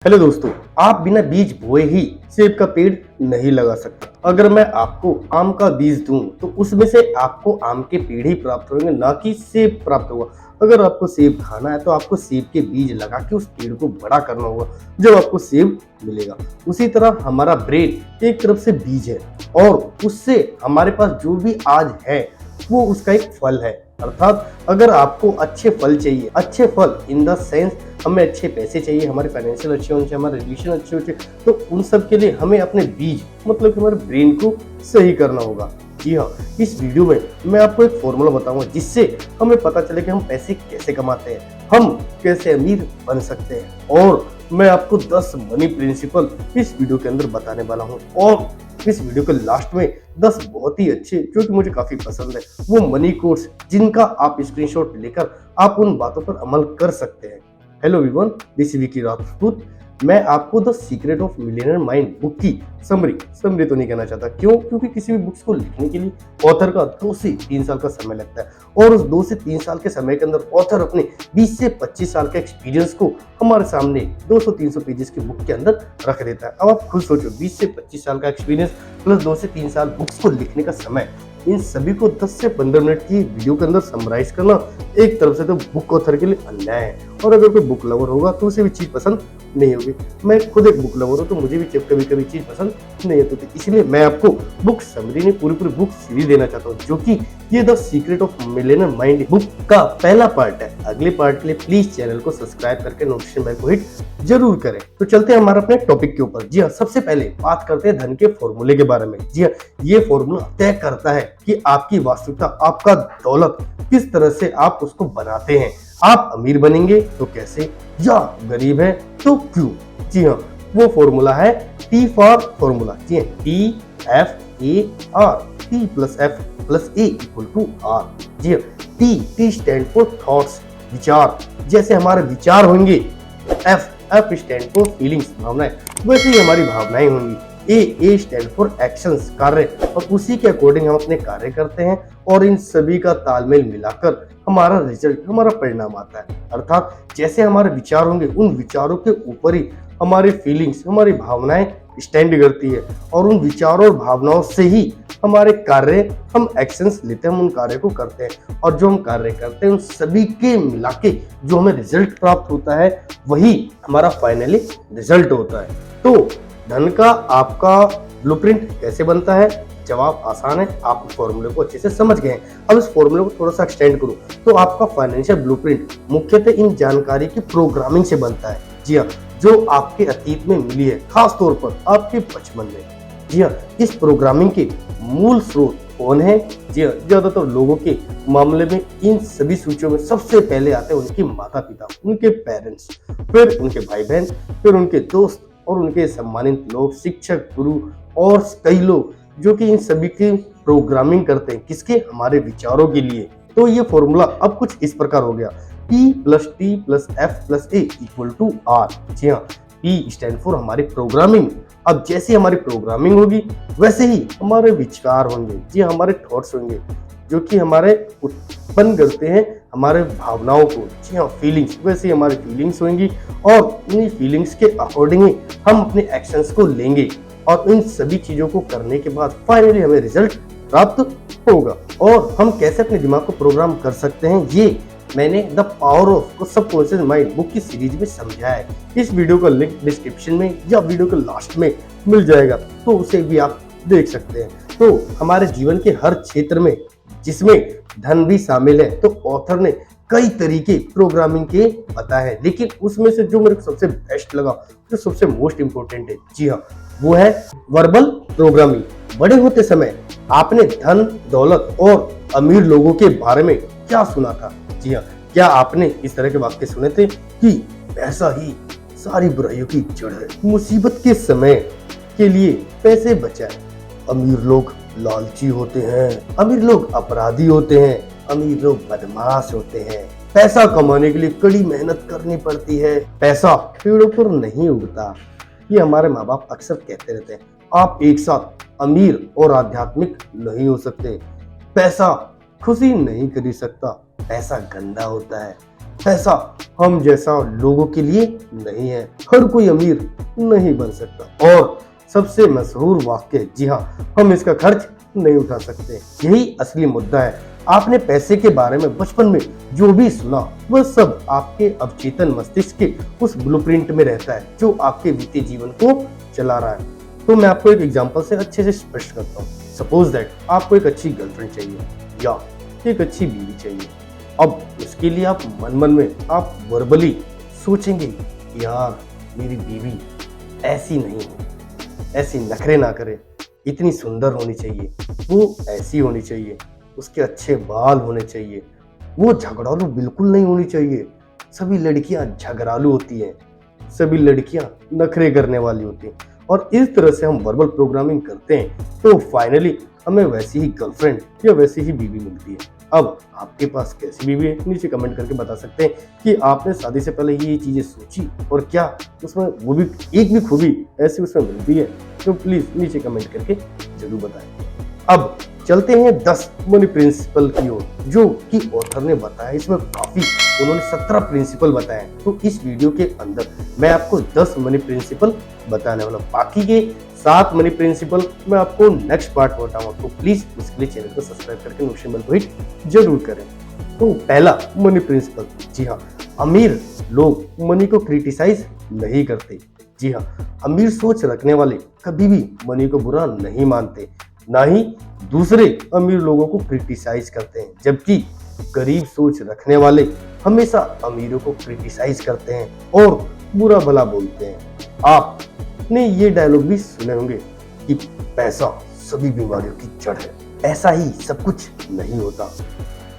Hello दोस्तों, आप बिना बीज बोए ही सेब का पेड़ नहीं लगा सकते। अगर मैं आपको आम का बीज दूं तो उसमें से आपको आम के पेड़ ही प्राप्त होंगे, ना कि सेब प्राप्त होगा। अगर आपको सेब खाना है तो आपको सेब के बीज लगा के उस पेड़ को बड़ा करना होगा, जब आपको सेब मिलेगा। उसी तरह हमारा ब्रेन एक तरफ से बीज है और उससे हमारे पास जो भी आज है वो उसका एक फल है। अर्थात अगर आपको अच्छे फल चाहिए, अच्छे फल इन द सेंस हमें अच्छे पैसे चाहिए, हमारे फाइनेंशियल अच्छे होने चाहिए, हमारे रिलेशन अच्छे होने चाहिए, तो उन सब के लिए हमें अपने बीज मतलब कि हमारे ब्रेन को सही करना होगा। जी हाँ, इस वीडियो में मैं आपको एक फॉर्मूला बताऊंगा जिससे हमें पता चले कि हम पैसे कैसे कमाते हैं, हम कैसे अमीर बन सकते हैं। और मैं आपको 10 मनी प्रिंसिपल इस वीडियो के अंदर बताने वाला हूँ। और इस वीडियो के लास्ट में 10 बहुत ही अच्छे, जो कि मुझे काफी पसंद है, वो मनी कोट्स जिनका आप स्क्रीनशॉट लेकर आप उन बातों पर अमल कर सकते हैं। Hello everyone, this is Vicky Rajput. मैं आपको the secret of millionaire mind book की समरी तो नहीं कहना चाहता। क्यों? क्योंकि किसी भी बुक्स को लिखने के लिए ऑथर का 2 से 3 साल का समय लगता है और उस 2 से 3 साल के समय के अंदर ऑथर अपने 20 से 25 साल के एक्सपीरियंस को हमारे सामने 200-300 पेजेस की बुक के अंदर रख देता है। अब आप खुद सोचो, 20 से 25 साल का एक्सपीरियंस प्लस 2 से 3 साल बुक्स को लिखने का समय, इन सभी को 10 से 15 मिनट की वीडियो के अंदर समराइज करना एक तरफ से तो बुक ऑथर के लिए अन्याय है। और अगर कोई बुक लवर होगा तो उसे भी चीज पसंद नहीं होगी। मैं खुद एक बुक लवर हूँ तो मुझे भी कभी कभी चीज पसंद नहीं होती, इसलिए मैं आपको बुक समरी नहीं, पूरी बुक सीरीज देना चाहता हूँ, जो कि ये the secret of millionaire mind book का पहला पार्ट है। अगले पार्ट के लिए प्लीज चैनल को सब्सक्राइब करके नोटिफिकेशन बेल को हिट जरूर करें। तो चलते हैं हमारे अपने टॉपिक के ऊपर। जी हाँ, सबसे पहले बात करते हैं धन के फॉर्मूले के बारे में। जी हाँ, ये फॉर्मूला तय करता है कि आपकी वास्तविकता, आपका दौलत किस तरह से आप उसको बनाते हैं। आप अमीर बनेंगे तो कैसे, या गरीब है तो क्यों। जी हाँ, वो फॉर्मूला है टी फॉर फॉर्मूला। जी हाँ, TFAR, T plus F plus A equal to R। जी हाँ, T स्टैंड फॉर थॉट्स, विचार। जैसे हमारे विचार होंगे, F स्टैंड फॉर फीलिंग्स, भावनाएं, वैसे ही हमारी भावनाएं होंगी। A स्टैंड फॉर एक्शंस, कार्य, और उसी के अकॉर्डिंग हम अपने कार्य करते हैं और इन सभी का तालमेल मिलाकर हमारा रिजल्ट, हमारा परिणाम आता है। अर्थात जैसे हमारे विचार होंगे, उन विचारों के ऊपर ही हमारी फीलिंग्स, हमारी भावनाएं स्टैंड करती है और उन विचारों और भावनाओं से ही हमारे कार्य, हम एक्शंस लेते हैं, हम उन कार्य को करते हैं और जो हम कार्य करते हैं उन सभी के मिला के जो हमें रिजल्ट प्राप्त होता है वही हमारा फाइनली रिजल्ट होता है। तो धन का आपका ब्लूप्रिंट कैसे बनता है? जवाब आसान है, आप इस फॉर्मूले को अच्छे से समझ गए हैं। अब इस फॉर्मूले को थोड़ा सा एक्सटेंड करूं तो आपका फाइनेंशियल ब्लूप्रिंट मुख्यतः इन जानकारी की प्रोग्रामिंग से बनता है। जी हाँ, जो आपके अतीत में मिली है, खास तौर पर आपके बचपन में। जी हाँ, इस प्रोग्रामिंग के मूल स्रोत कौन है? जी हाँ, ज्यादातर लोगों के मामले में इन सभी सूचियों में सबसे पहले आते हैं उनके माता पिता, उनके पेरेंट्स, फिर उनके भाई बहन, फिर उनके दोस्त और उनके सम्मानित लोग, शिक्षक, गुरु और कई लोग, जो कि इन सभी की प्रोग्रामिंग करते हैं। किसके? हमारे विचारों के लिए। तो ये फॉर्मूला अब कुछ इस प्रकार हो गया, P plus T plus F plus A equal to R। जी हाँ, P स्टैंड फॉर हमारी प्रोग्रामिंग। अब जैसे हमारी प्रोग्रामिंग होगी वैसे ही हमारे विचार होंगे। जी, हमारे थॉट्स होंगे जो कि हमारे उत्पन्न करते हैं हमारे भावनाओं को। जी हाँ, फीलिंग्स, वैसे ही हमारी फीलिंग्स होंगी और उन्हीं फीलिंग्स के अकॉर्डिंग ही हम अपने एक्शंस को लेंगे और इन सभी चीजों को करने के बाद फाइनली हमें रिजल्ट प्राप्त होगा। और हम कैसे अपने दिमाग को प्रोग्राम कर सकते हैं, ये मैंने the power of subconscious mind book की सीरीज में समझाया है। इस वीडियो का लिंक डिस्क्रिप्शन में या वीडियो के लास्ट में मिल जाएगा, तो उसे भी आप देख सकते हैं। तो हमारे जीवन के हर क्षेत्र में, जिसमें धन भी शामिल है, तो ऑथर ने कई तरीके प्रोग्रामिंग के बताए हैं, लेकिन उसमें से जो मेरे को सबसे बेस्ट लगा, जो सबसे मोस्ट इंपोर्टेंट है, जी हाँ, वो है वर्बल प्रोग्रामिंग। बड़े होते समय आपने धन, दौलत और अमीर लोगों के बारे में क्या सुना था? जी हाँ, क्या आपने इस तरह के वाक्य सुने थे कि पैसा ही सारी बुराइयों की जड़ है, मुसीबत के समय के लिए पैसे बचाए, अमीर लोग लालची होते हैं, अमीर लोग अपराधी होते हैं, अमीर लोग बदमाश होते हैं, पैसा कमाने के लिए कड़ी मेहनत करनी पड़ती है, पैसा पेड़ों पर नहीं उगता। ये हमारे माँ बाप अक्सर कहते रहते हैं। आप एक साथ अमीर और आध्यात्मिक नहीं हो सकते। पैसा खुशी नहीं खरीद सकता, पैसा गंदा होता है। पैसा हम जैसा लोगों के लिए नहीं है, हर कोई अमीर नहीं बन सकता। और सबसे मशहूर वाक्य, जी हाँ, हम इसका खर्च नहीं उठा सकते। यही असली मुद्दा है। आपने पैसे के बारे में बचपन में जो भी सुना वह सब आपके अवचेतन मस्तिष्क के उस ब्लूप्रिंट में रहता है जो आपके बीते जीवन को चला रहा है। तो मैं आपको एक एग्जांपल से अच्छे से स्पष्ट करता हूँ। सपोज दैट आपको एक अच्छी गर्लफ्रेंड चाहिए या एक अच्छी बीवी चाहिए। अब इसके लिए आप मन में आप वर्बली सोचेंगे, यार मेरी बीवी ऐसी नहीं हो, ऐसी नखरे ना करे, इतनी सुंदर होनी चाहिए, वो ऐसी होनी चाहिए, उसके अच्छे बाल होने चाहिए, वो झगड़ालू बिल्कुल नहीं होनी चाहिए। सभी लड़कियां झगड़ालू होती हैं, सभी लड़कियां नखरे करने वाली होती हैं। और इस तरह से हम वर्बल प्रोग्रामिंग करते हैं तो फाइनली हमें वैसी ही गर्लफ्रेंड या वैसी ही बीवी मिलती है। अब आपके पास कैसी बीवी है, नीचे कमेंट करके बता सकते हैं कि आपने शादी से पहले ये चीजें सोची और क्या उसमें वो भी एक भी खूबी ऐसी उसमें मिलती है, तो प्लीज नीचे कमेंट करके जरूर बताएं। अब चलते हैं 10 मनी प्रिंसिपल की ओर, जो कि ऑथर ने बताया। इसमें काफी उन्होंने 17 प्रिंसिपल बताए। तो इस वीडियो के अंदर मैं आपको 10 मनी प्रिंसिपल बताने वाला हूं। बाकी के 7 मनी प्रिंसिपल मैं आपको नेक्स्ट पार्ट में बताऊंगा। तो प्लीज उसके लिए चैनल को सब्सक्राइब करके नोटिफिकेशन बेल को हिट जरूर करें। तो पहला मनी प्रिंसिपल, जी हाँ, अमीर लोग मनी को क्रिटिसाइज नहीं करते। जी हाँ, अमीर सोच रखने वाले कभी भी मनी को बुरा नहीं मानते, ना ही दूसरे अमीर लोगों को क्रिटिसाइज करते हैं। जबकि गरीब सोच रखने वाले हमेशा अमीरों को क्रिटिसाइज करते हैं और बुरा भला बोलते हैं। आपने ये डायलॉग भी सुने होंगे कि पैसा सभी बीमारियों की जड़ है। ऐसा ही सब कुछ नहीं होता,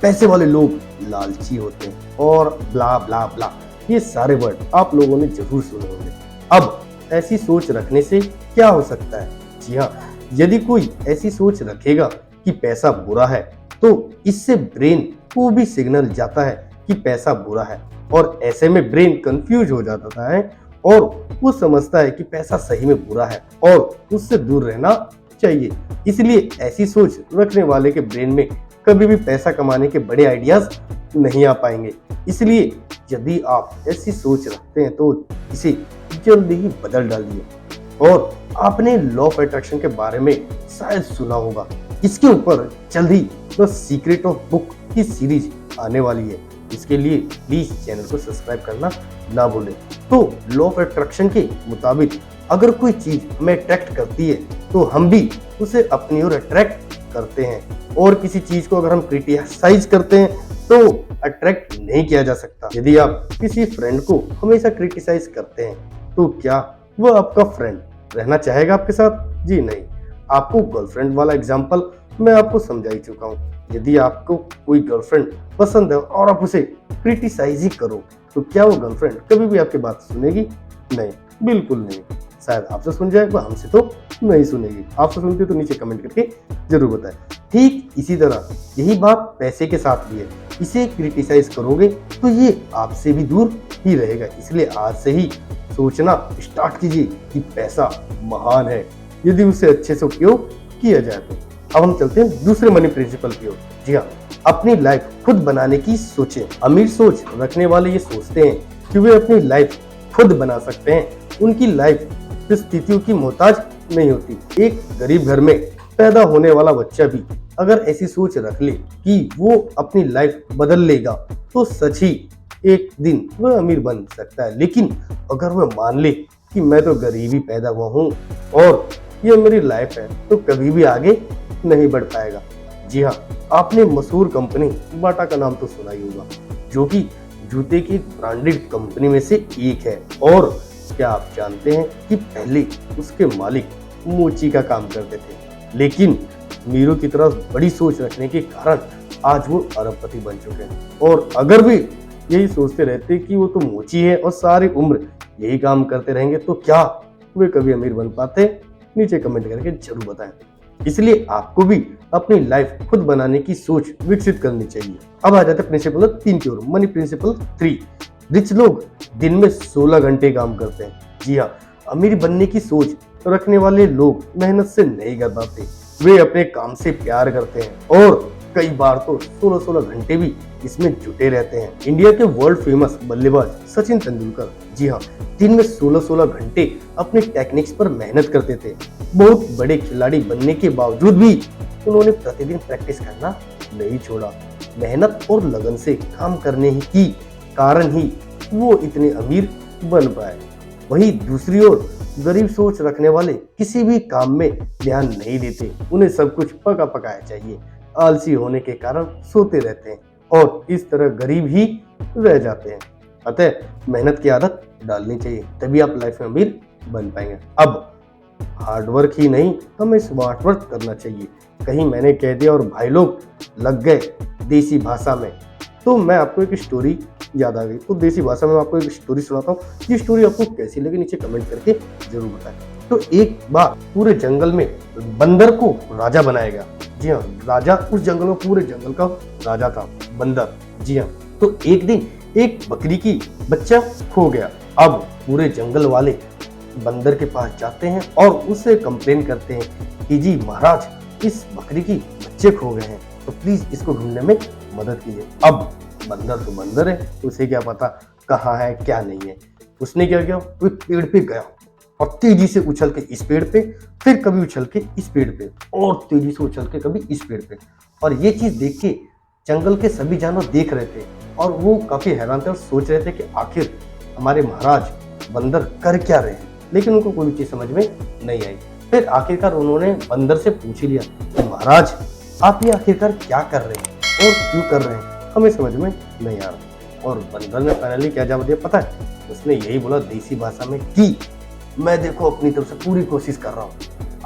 पैसे वाले लोग लालची होते हैं और ब्ला ब्ला ब्ला, ये सारे वर्ड आप लोगों ने जरूर सुने होंगे। अब ऐसी सोच रखने से क्या हो सकता है? जी हाँ, यदि कोई ऐसी सोच रखेगा कि पैसा बुरा है तो इससे ब्रेन को भी सिग्नल जाता है कि पैसा बुरा है, और ऐसे में ब्रेन कंफ्यूज हो जाता है और वो समझता है कि पैसा सही में बुरा है और उससे दूर रहना चाहिए। इसलिए ऐसी सोच रखने वाले के ब्रेन में कभी भी पैसा कमाने के बड़े आइडियाज नहीं आ पाएंगे। इसलिए यदि आप ऐसी सोच रखते हैं तो इसे जल्दी ही बदल डालिए। और आपने लॉ ऑफ अट्रैक्शन के बारे में शायद सुना होगा। इसके ऊपर जल्द ही द सीक्रेट ऑफ बुक की सीरीज आने वाली है। इसके लिए प्लीज चैनल को सब्सक्राइब करना ना भूलें। तो लॉ ऑफ अट्रैक्शन के मुताबिक अगर कोई चीज हमें अट्रैक्ट करती है तो हम भी उसे अपनी ओर अट्रैक्ट करते हैं, और किसी चीज को अगर हम क्रिटिसाइज करते हैं तो अट्रैक्ट नहीं किया जा सकता। यदि आप किसी फ्रेंड को हमेशा क्रिटिसाइज करते हैं तो क्या वह आपका फ्रेंड रहना चाहेगा आपके साथ? जी नहीं। आपको गर्लफ्रेंड वाला एग्जांपल मैं आपको समझा ही चुका हूँ। यदि आपको कोई गर्लफ्रेंड पसंद है और आप उसे क्रिटिसाइज ही करो तो क्या वो गर्लफ्रेंड कभी भी आपकी बात सुनेगी? नहीं, बिल्कुल नहीं। शायद आपसे सुन जाए, वह हमसे तो नहीं सुनेगी। आपसे सुनती है तो नीचे कमेंट करके जरूर बताएं। ठीक इसी तरह यही बात पैसे के साथ भी है। इसे क्रिटिसाइज करोगे तो ये आपसे भी दूर ही रहेगा। इसलिए आज से ही सोचना स्टार्ट कीजिए कि पैसा महान है यदि उसे अच्छे से उपयोग किया जाए तो। अब हम चलते हैं दूसरे मनी प्रिंसिपल की ओर। जी हाँ, अपनी लाइफ खुद बनाने की सोचें। अमीर सोच रखने वाले ये सोचते हैं कि वे अपनी लाइफ खुद बना सकते हैं। उनकी लाइफ स्थितियों की मोहताज नहीं होती। एक गरीब घर में पैदा होने वाला बच्चा भी अगर ऐसी सोच रख ले कि वो अपनी लाइफ बदल लेगा तो सच ही एक दिन वह अमीर बन सकता है। लेकिन अगर वह मान ले कि मैं तो गरीब ही पैदा हुआ हूँ और ये मेरी लाइफ है, तो कभी भी आगे नहीं बढ़ पाएगा। जी हाँ, आपने मशहूर कंपनी बाटा का नाम तो सुना ही होगा, जो कि जूते की ब्रांडेड कंपनी में से एक है। और क्या आप जानते हैं कि पहले उसके मालिक मोची का काम करते थे, लेकिन अमीरों की तरह बड़ी सोच रखने के कारण आज वो अरबपति बन चुके हैं। और अगर भी यही सोचते रहते कि वो तो मोची है और सारी उम्र यही काम करते रहेंगे तो क्या वे कभी अमीर बन पाते? नीचे कमेंट करके जरूर बताएं। इसलिए आपको भी अपनी लाइफ खुद बनाने की सोच विकसित करनी चाहिए। अब आ जाते हैं प्रिंसिपल 3 की ओर। Money principal 3। रिच लोग दिन में 16 घंटे काम करते हैं। जी हाँ, अमीर बनने की सोच रखने वाले लोग मेहनत से नहीं कर पाते। वे अपने काम से प्यार करते हैं और कई बार तो 16-16 घंटे भी इसमें जुटे रहते हैं। इंडिया के वर्ल्ड फेमस बल्लेबाज सचिन तेंदुलकर, जी हाँ, दिन में 16-16 घंटे अपने टेक्निक्स पर मेहनत करते थे। बहुत बड़े खिलाड़ी बनने के बावजूद भी उन्होंने प्रतिदिन प्रैक्टिस करना नहीं छोड़ा। मेहनत और लगन से काम करने ही की कारण ही वो इतने अमीर बन पाए। वहीं दूसरी ओर गरीब सोच रखने वाले किसी भी काम में ध्यान नहीं देते। उन्हें सब कुछ पका पकाया चाहिए। आलसी होने के कारण सोते रहते हैं और इस तरह गरीब ही रह जाते हैं। अतः मेहनत की आदत डालनी चाहिए, तभी आप लाइफ में अमीर बन पाएंगे। अब हार्डवर्क ही नहीं, हमें स्मार्ट वर्क करना चाहिए। कहीं मैंने कह दिया और भाई लोग लग गए देसी भाषा में, तो मैं आपको एक स्टोरी याद आ गई। तो देसी भाषा में आपको एक स्टोरी सुनाता हूँ। ये स्टोरी आपको कैसी लगी नीचे कमेंट करके जरूर बताएं। तो एक बार पूरे जंगल में बंदर को राजा बनाया गया। जी हाँ, राजा उस जंगल में, पूरे जंगल का राजा था बंदर। जी हाँ, तो एक दिन एक बकरी की बच्चा खो गया। अब पूरे जंगल वाले बंदर के पास जाते हैं और उससे कंप्लेन करते हैं कि जी महाराज, इस बकरी की बच्चे खो गए हैं, तो प्लीज इसको ढूंढने में मदद कीजिए। अब बंदर तो बंदर है, उसे क्या पता कहाँ है क्या नहीं है। उसने क्या किया, वो पेड़ पे गया और तेजी से उछल के इस पेड़ पे, फिर कभी उछल के इस पेड़ पे और तेजी से उछल के कभी इस पेड़ पे। और ये चीज देख के जंगल के सभी जानवर देख रहे थे और वो काफी हैरान थे और सोच रहे थे कि आखिर हमारे महाराज बंदर कर क्या रहे हैं, लेकिन उनको कोई चीज समझ में नहीं आई। फिर आखिरकार उन्होंने बंदर से पूछ लिया कि महाराज, आप ये आखिरकार क्या कर रहे हैं और क्यों कर रहे हैं, हमें समझ में नहीं आ रहा। और बंदर ने फाइनली क्या जवाब दिया पता है? उसने यही बोला देसी भाषा में कि मैं देखो अपनी तरफ से पूरी कोशिश कर रहा हूँ,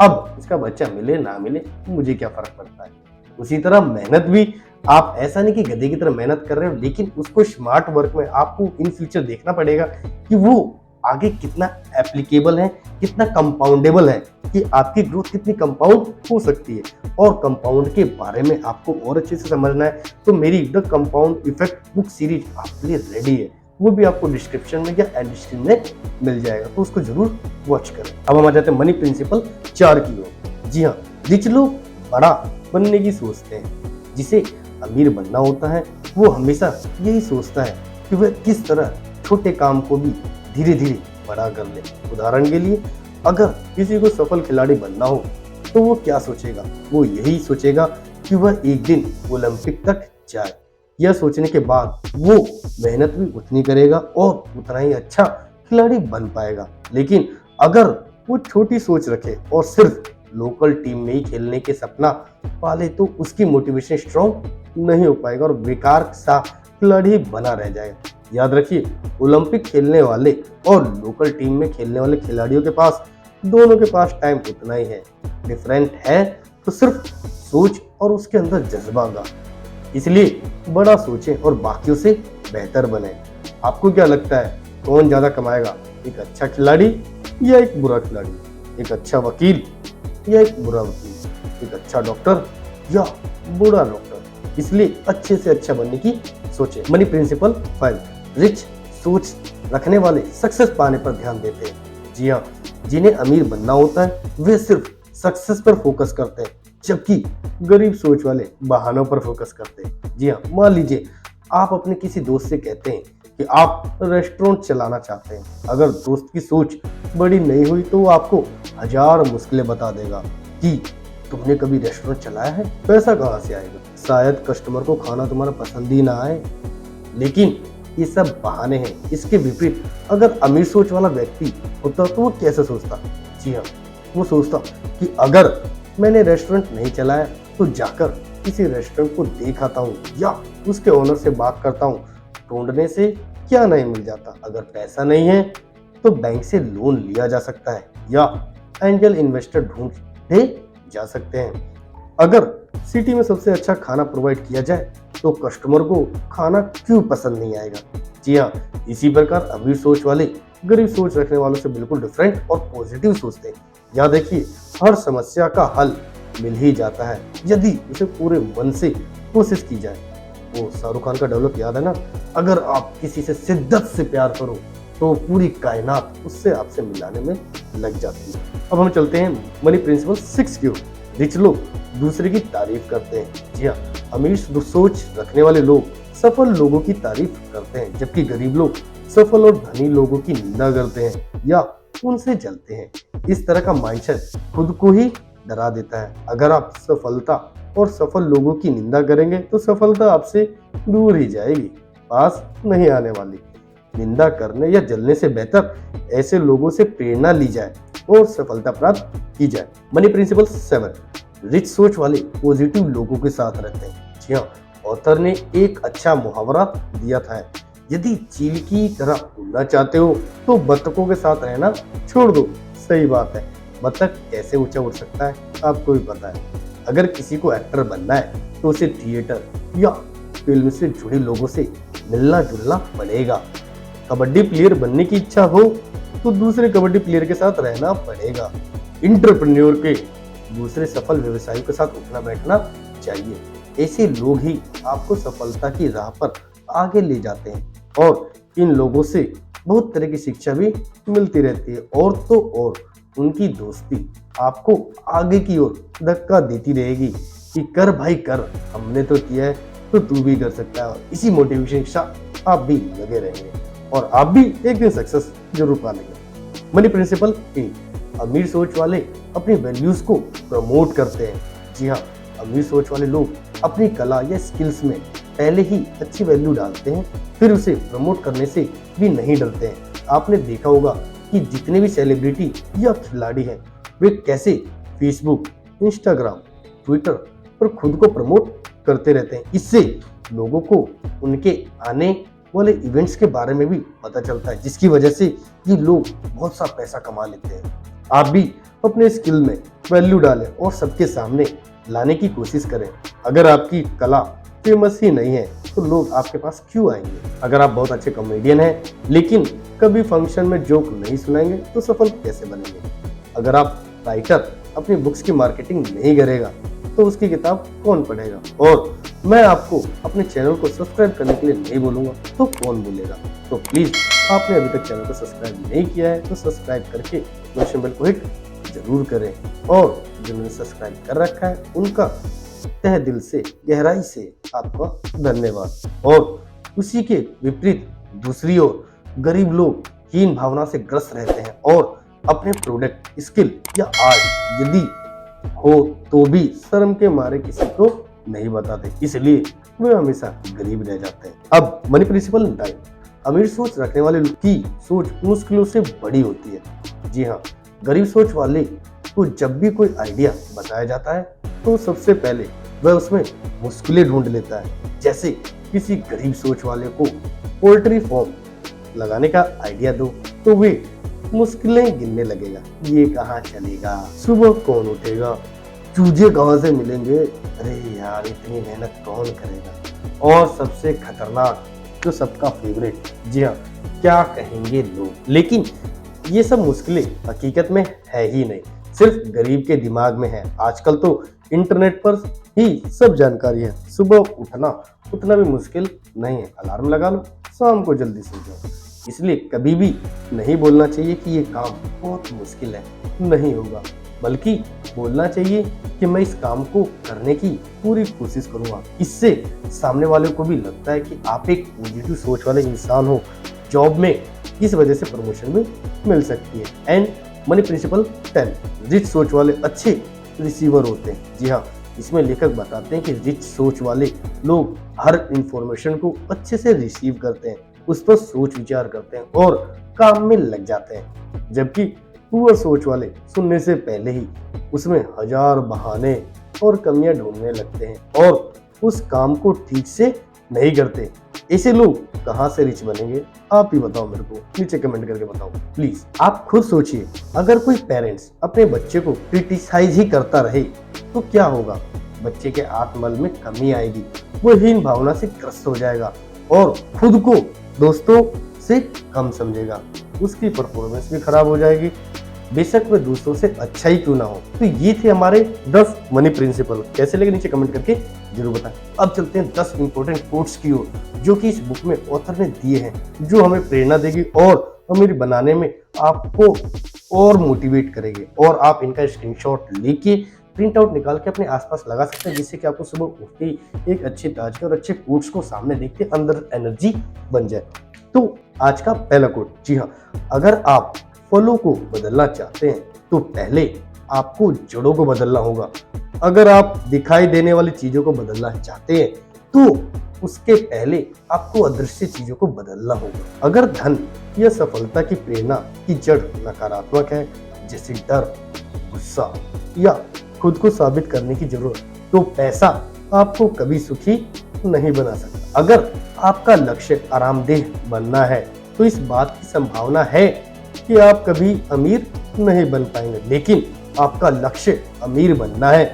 अब इसका बच्चा मिले ना मिले मुझे क्या फर्क पड़ता है। उसी तरह मेहनत भी, आप ऐसा नहीं कि गधे की तरह मेहनत कर रहे हो, लेकिन उसको स्मार्ट वर्क में आपको इन फ्यूचर देखना पड़ेगा कि वो आगे कितना एप्लीकेबल है, कितना कंपाउंडेबल है, कि आपकी ग्रोथ कितनी कंपाउंड हो सकती है। और कंपाउंड के बारे में आपको और अच्छे से समझना है तो मेरी the compound effect book series आपके लिए रेडी है। वो भी आपको डिस्क्रिप्शन में या एंड स्क्रीन में मिल जाएगा, तो उसको जरूर वॉच करें। अब हम आ जाते हैं मनी प्रिंसिपल 4 की ओर। जी हाँ, रिच लोग बड़ा बनने की सोचते हैं। जिसे अमीर बनना होता है वो हमेशा यही सोचता है कि वह किस तरह छोटे काम को भी धीरे धीरे बड़ा कर ले। उदाहरण के लिए, अगर किसी को सफल खिलाड़ी बनना हो तो वो क्या सोचेगा? वो यही सोचेगा कि वह एक दिन ओलंपिक तक जाए। यह सोचने के बाद वो मेहनत भी उतनी करेगा और उतना ही अच्छा खिलाड़ी बन पाएगा। लेकिन अगर वो छोटी सोच रखे और सिर्फ लोकल टीम में ही खेलने के सपना पाले तो उसकी मोटिवेशन स्ट्रॉन्ग नहीं हो पाएगा और बेकार सा खिलाड़ी बना रह जाएगा। याद रखिए, ओलंपिक खेलने वाले और लोकल टीम में खेलने वाले खिलाड़ियों के पास, दोनों के पास टाइम उतना ही है। डिफरेंट है तो सिर्फ सोच और उसके अंदर जज्बा का। इसलिए बड़ा सोचें और बाकियों से बेहतर बने। आपको क्या लगता है कौन ज्यादा कमाएगा, एक अच्छा खिलाड़ी या एक बुरा खिलाड़ी? एक अच्छा वकील या एक बुरा वकील? एक अच्छा डॉक्टर या बुरा डॉक्टर? इसलिए अच्छे से अच्छा बनने की सोचें। मनी प्रिंसिपल 5, रिच सोच रखने वाले सक्सेस पाने पर ध्यान देते हैं। जी हाँ, जिन्हें अमीर बनना होता है वे सिर्फ सक्सेस पर फोकस करते हैं, जबकि गरीब सोच वाले बहानों पर फोकस करते हैं। जी हाँ, मान लीजिए आप अपने किसी दोस्त से कहते हैं कि आप रेस्टोरेंट चलाना चाहते हैं। अगर दोस्त की सोच बड़ी नहीं हुई तो वो आपको 1000 मुश्किलें बता देगा कि तुमने कभी रेस्टोरेंट चलाया है, पैसा कहाँ से आएगा, शायद कस्टमर को खाना तुम्हारा पसंद ही ना आए। लेकिन ये सब बहाने हैं। इसके विपरीत अगर अमीर सोच वाला व्यक्ति होता तो वो कैसे सोचता? जी हाँ, वो सोचता कि अगर मैंने रेस्टोरेंट नहीं चलाया तो जाकर किसी रेस्टोरेंट को देख आता हूँ या उसके ओनर से बात करता हूँ, ढूंढने से क्या नहीं मिल जाता। अगर पैसा नहीं है तो बैंक से लोन लिया जा सकता है या एंजल इन्वेस्टर ढूंढे जा सकते हैं। अगर सिटी में सबसे अच्छा खाना प्रोवाइड किया जाए तो कस्टमर को खाना क्यों पसंद नहीं आएगा? जी हाँ, इसी प्रकार अमीर सोच वाले गरीब सोच रखने वालों से बिल्कुल डिफरेंट और पॉजिटिव सोचते हैं। याद रखिए, हर समस्या का हल मिल ही जाता है यदि उसे पूरे मन से कोशिश की जाए। वो शाहरुख खान का डायलॉग याद है ना, अगर आप किसी से शिद्दत से प्यार करो तो पूरी कायनात उससे आपसे मिलाने में लग जाती है। अब हम चलते हैं मनी प्रिंसिपल 6 की ओर। रिच लोग दूसरे की तारीफ करते हैं। जी हाँ, अमीर सोच रखने वाले लोग सफल लोगों की तारीफ करते हैं, जबकि गरीब लोग सफल और धनी लोगों की निंदा करते हैं या उनसे जलते हैं। इस तरह का माइंडसेट खुद को ही डरा देता है। अगर आप सफलता और सफल लोगों की निंदा करेंगे तो सफलता आपसे दूर ही जाएगी, पास नहीं आने वाली। निंदा करने या जलने से बेहतर ऐसे लोगों से प्रेरणा ली जाए और सफलता प्राप्त की जाए। मनी प्रिंसिपल 7, रिच सोच वाले पॉजिटिव लोगों के साथ रहते हैं। जी हाँ, ऑथर ने एक अच्छा मुहावरा दिया था, यदि चील की तरह उड़ना चाहते हो तो बत्तखों के साथ रहना छोड़ दो। सही बात है, बत्तख कैसे ऊंचा उड़ सकता है आपको भी पता है। अगर किसी को एक्टर बनना है तो उसे थिएटर या फिल्म से जुड़े लोगों से मिलना जुलना पड़ेगा। कबड्डी प्लेयर बनने की इच्छा हो तो दूसरे कबड्डी प्लेयर के साथ रहना पड़ेगा। एंटरप्रेन्योर के दूसरे सफल व्यवसायियों के साथ उठना बैठना चाहिए। ऐसे लोग ही आपको सफलता की राह पर आगे ले जाते हैं और इन लोगों से बहुत तरह की शिक्षा भी मिलती रहती है। और तो और उनकी दोस्ती आपको आगे की ओर धक्का देती रहेगी कि कर भाई कर, हमने तो किया है तो तू भी कर सकता है। इसी मोटिवेशन के साथ आप भी लगे रहेंगे और आप भी एक दिन सक्सेस जरूर पा लेंगे। मनी प्रिंसिपल 8, अमीर सोच वाले अपनी वैल्यूज को प्रमोट करते हैं। जी हाँ, अमीर सोच वाले लोग अपनी कला या स्किल्स में पहले ही अच्छी वैल्यू डालते हैं, फिर उसे प्रमोट करने से भी नहीं डरते हैं। आपने देखा होगा कि जितने भी सेलिब्रिटी या खिलाड़ी हैं वे कैसे फेसबुक, इंस्टाग्राम, ट्विटर पर खुद को प्रमोट करते रहते हैं। इससे लोगों को उनके आने वाले इवेंट्स के बारे में भी पता चलता है, जिसकी वजह से ये लोग बहुत सा पैसा कमा लेते हैं। आप भी अपने स्किल में वैल्यू डालें और सबके सामने लाने की कोशिश करें। अगर आपकी कला फेमस ही नहीं है तो लोग आपके पास क्यों आएंगे? अगर आप बहुत अच्छे कॉमेडियन हैं लेकिन कभी फंक्शन में जोक नहीं सुनाएंगे तो सफल कैसे बनेंगे? अगर आप राइटर अपनी बुक्स की मार्केटिंग नहीं करेगा तो उसकी किताब कौन पढ़ेगा? और मैं आपको अपने चैनल को सब्सक्राइब करने के लिए नहीं बोलूंगा तो कौन बोलेगा? तो प्लीज आपने अभी तक चैनल को सब्सक्राइब नहीं किया है तो सब्सक्राइब करके नोटिफिकेशन बेल को हिट जरूर करें। और जिन्होंने सब्सक्राइब कर रखा है उनका तहे दिल से गहराई से आपका धन्यवाद। और उसी के विपरीत दूसरी ओर गरीब लोग हीन भावना से ग्रस्त रहते हैं और अपने प्रोडक्ट, स्किल या आर्ट यदि हो तो भी शर्म के मारे किसी को नहीं बताते, इसलिए वे हमेशा गरीब रह जाते हैं। अब मनी प्रिंसिपल 9, अमीर सोच रखने वाले की सोच मुश्किलों से बड़ी होती है। जी हाँ, गरीब सोच वाले को जब भी कोई आइडिया बताया जाता है तो सबसे पहले वह उसमें मुश्किलें ढूंढ लेता है। जैसे किसी गरीब सोच वाले को पोल्ट्री फार्म लगाने का आइडिया दो तो वे मुश्किलें गिनने लगेगा। ये कहाँ चलेगा, सुबह कौन उठेगा, चूजे कहाँ से मिलेंगे, अरे यार इतनी मेहनत कौन करेगा, और सबसे खतरनाक जो सबका फेवरेट, जी हाँ, क्या कहेंगे लोग। लेकिन ये सब मुश्किलें हकीकत में है ही नहीं, सिर्फ गरीब के दिमाग में है। आजकल तो इंटरनेट पर ही सब जानकारी है। सुबह उठना भी मुश्किल नहीं है, अलार्म लगा लो, शाम को जल्दी सो जाओ। इसलिए कभी भी नहीं बोलना चाहिए कि ये काम बहुत मुश्किल है, नहीं होगा, बल्कि बोलना चाहिए कि मैं इस काम को करने की पूरी कोशिश करूंगा। इससे सामने वाले को भी लगता है कि आप एक पॉजिटिव सोच वाले इंसान हो। जॉब में इस वजह से प्रमोशन भी मिल सकती है। एंड मनी प्रिंसिपल 10, रिच सोच वाले अच्छे रिसीवर होते हैं। जी हाँ, इसमें लेखक बताते हैं कि रिच सोच वाले लोग हर इंफॉर्मेशन को अच्छे से रिसीव करते हैं, उस पर सोच विचार करते हैं और काम में लग जाते हैं। जबकि पुअर सोच वाले सुनने से पहले ही उसमें हजार बहाने और कमियां ढूंढने लगते हैं और उस काम को ठीक से नहीं करते। ऐसे लोग कहां से रिच बनेंगे? आप ही बताओ मेरे को, नीचे कमेंट करके बताओ प्लीज। आप खुद सोचिए, अगर कोई पेरेंट्स अपने बच्चे को क्रिटिसाइज ही करता रहे तो क्या होगा? बच्चे के आत्मबल में कमी आएगी, वो हीन भावना से ग्रस्त हो जाएगा और खुद को दोस्तों से कम समझेगा, उसकी परफॉर्मेंस भी खराब हो जाएगी, बेशक वह दूसरों से अच्छा ही क्यों ना हो। तो ये थे हमारे 10 मनी प्रिंसिपल। कैसे लगे नीचे कमेंट करके जरूर बताएं। अब चलते हैं 10 इंपॉर्टेंट कोट्स की ओर जो कि इस बुक में ऑथर ने दिए हैं, जो हमें प्रेरणा देगी और अमीर बनाने में आपको और मोटिवेट करेंगे। और आप इनका स्क्रीनशॉट लेके प्रिंट आउट निकाल के अपने आसपास लगा सकते हैं, जिससे कि आपको सुबह उठते ही एक अच्छी ताजगी और अच्छे कोट्स को सामने देखते अंदर एनर्जी बन जाए। तो आज का पहला कोट, जी हाँ, अगर आप फलों को बदलना चाहते हैं तो पहले आपको जड़ों को बदलना होगा। अगर आप दिखाई देने वाली चीजों को बदलना चाहते हैं तो उसके पहले आपको अदृश्य चीजों को बदलना होगा। अगर धन या सफलता की प्रेरणा की जड़ नकारात्मक है, जैसे डर, गुस्सा या खुद को साबित करने की जरूरत, तो पैसा आपको कभी सुखी नहीं बना सकता। अगर आपका लक्ष्य आरामदेह बनना है तो इस बात की संभावना है कि आप कभी अमीर नहीं बन पाएंगे, लेकिन आपका लक्ष्य अमीर बनना है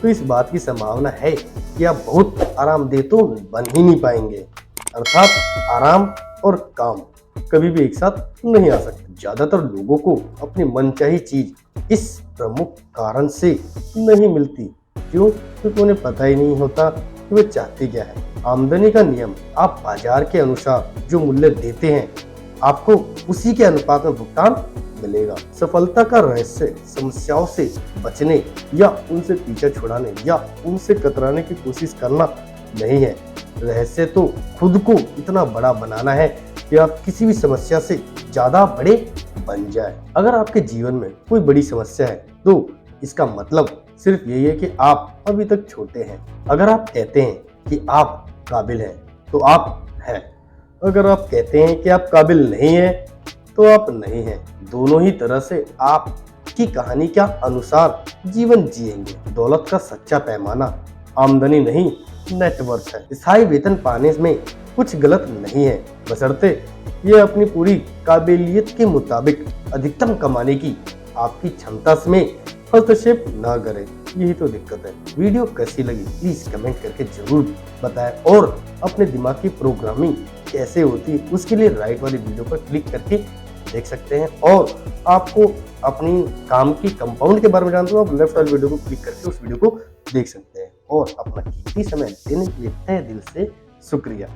तो इस बात की संभावना है कि आप बहुत आरामदेह तो बन ही नहीं पाएंगे। अर्थात आराम और काम कभी भी एक साथ नहीं आ सकते। ज्यादातर लोगों को अपनी मनचाही चीज इस प्रमुख कारण से नहीं मिलती। क्यों? क्योंकि उन्हें पता ही नहीं होता कि वे चाहते क्या है। आमदनी का नियम, आप बाजार के अनुसार जो मूल्य देते हैं आपको उसी के अनुपात में भुगतान मिलेगा। सफलता का रहस्य समस्याओं से बचने या उनसे पीछा छुड़ाने या उनसे कतराने की कोशिश करना नहीं है। रहस्य तो खुद को इतना बड़ा बनाना है कि आप किसी भी समस्या से ज्यादा बड़े बन जाए। अगर आपके जीवन में कोई बड़ी समस्या है तो इसका मतलब सिर्फ यही है कि आप अभी तक छोटे हैं। अगर आप कहते हैं कि आप काबिल हैं तो आप हैं। अगर आप कहते हैं कि आप काबिल नहीं हैं तो आप नहीं हैं। दोनों ही तरह से आपकी कहानी के अनुसार जीवन जिएंगे। दौलत का सच्चा पैमाना आमदनी नहीं, नेटवर्थ है। स्थायी वेतन पाने में कुछ गलत नहीं है, बशर्ते ये अपनी पूरी काबिलियत के मुताबिक अधिकतम कमाने की आपकी क्षमता में हस्तक्षेप ना करे। यही तो दिक्कत है। वीडियो कैसी लगी प्लीज कमेंट करके जरूर बताएं, और अपने दिमाग की प्रोग्रामिंग कैसे होती है उसके लिए राइट वाली वीडियो पर क्लिक करके देख सकते हैं। और आपको अपनी काम की कंपाउंड के बारे में जानते हो, आप लेफ्ट वाली वीडियो को क्लिक करके उस वीडियो को देख सकते हैं। और अपना कीमती समय देने के लिए तहे दिल से शुक्रिया।